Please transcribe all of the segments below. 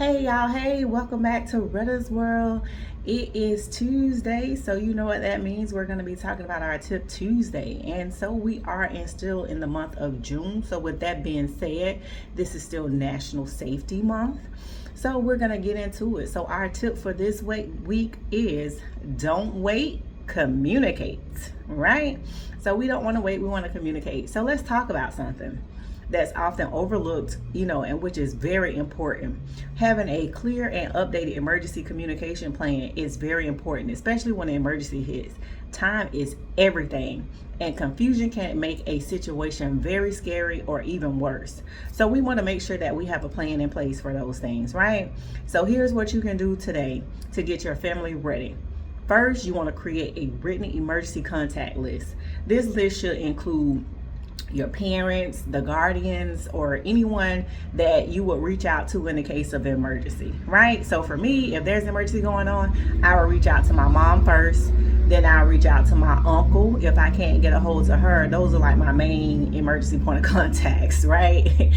Hey y'all, hey, welcome back to Retta's World. It is Tuesday, so you know what that means. We're going to be talking about our Tip Tuesday. And so we are still in the month of June. So with that being said, this is still National Safety Month. So we're going to get into it. So our tip for this week is don't wait, communicate, right? So we don't want to wait, we want to communicate. So let's talk about something that's often overlooked, and which is very important. Having a clear and updated emergency communication plan is very important, especially when an emergency hits. Time is everything, and confusion can make a situation very scary or even worse. So we want to make sure that we have a plan in place for those things, right? So here's what you can do today to get your family ready. First, you want to create a written emergency contact list. This list should include your parents, the guardians, or anyone that you would reach out to in the case of emergency, right? So for me, if there's an emergency going on, I will reach out to my mom first, then I'll reach out to my uncle. If I can't get a hold of her, those are like my main emergency point of contacts, right?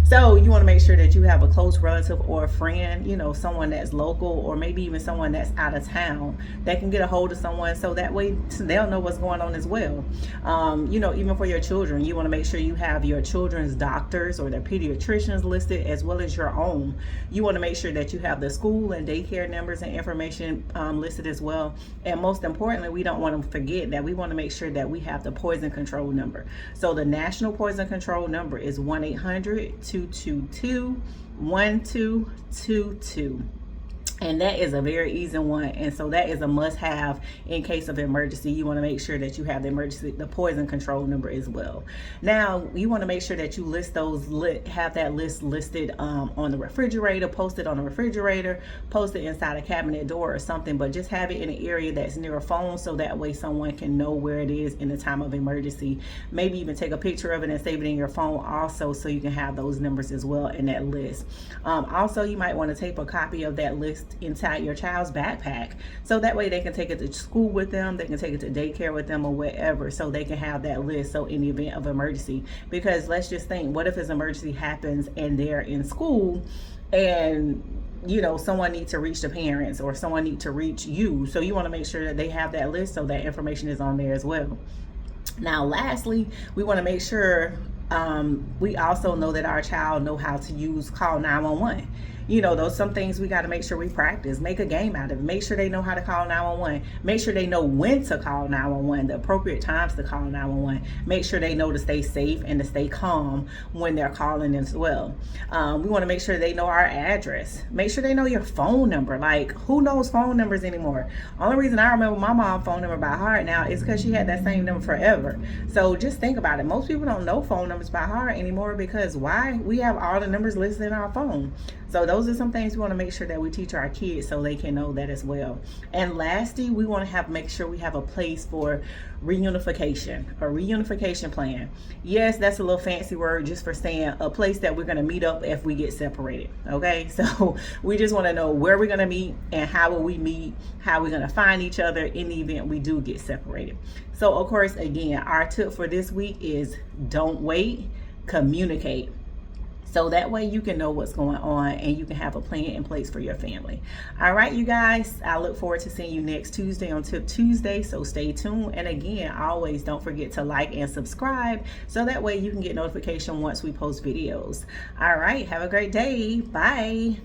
So you want to make sure that you have a close relative or a friend, someone that's local, or maybe even someone that's out of town that can get a hold of someone, so that way they'll know what's going on as well. Even for your children, you want to make sure you have your children's doctors or their pediatricians listed, as well as your own. You want to make sure that you have the school and daycare numbers and information listed as well. And most importantly, we don't want to forget that we want to make sure that we have the poison control number. So the national poison control number is 1-800-222-1222. And that is a very easy one, and so that is a must-have in case of emergency. You want to make sure that you have the poison control number as well. Now, you want to make sure that you have that list listed on the refrigerator, posted on the refrigerator, posted inside a cabinet door or something. But just have it in an area that's near a phone, so that way someone can know where it is in the time of emergency. Maybe even take a picture of it and save it in your phone also, so you can have those numbers as well in that list. Also, you might want to tape a copy of that list inside your child's backpack, so that way they can take it to school with them, they can take it to daycare with them, or whatever, so they can have that list. So in the event of emergency, because let's just think, what if this emergency happens and they're in school and someone needs to reach the parents, or someone needs to reach you? So you want to make sure that they have that list, so that information is on there as well. Now lastly, we want to make sure we also know that our child know how to call 911. Those some things we got to make sure we practice, make a game out of it. Make sure they know how to call 911. Make sure they know when to call 911, the appropriate times to call 911. Make sure they know to stay safe and to stay calm when they're calling as well. We want to make sure they know our address. Make sure they know your phone number. Like, who knows phone numbers anymore? Only reason I remember my mom's phone number by heart now is because she had that same number forever. So just think about it. Most people don't know phone numbers by heart anymore, because why? We have all the numbers listed in our phone. So those are some things we want to make sure that we teach our kids, so they can know that as well. And lastly, we want to make sure we have a place for reunification, a reunification plan. Yes, that's a little fancy word just for saying a place that we're going to meet up if we get separated. Okay, so we just want to know where we're going to meet and how will we meet, how we're going to find each other in the event we do get separated. So of course, again, our tip for this week is don't wait, communicate. So that way you can know what's going on and you can have a plan in place for your family. All right, you guys, I look forward to seeing you next Tuesday on Tip Tuesday. So stay tuned. And again, always don't forget to like and subscribe, so that way you can get notification once we post videos. All right, have a great day. Bye.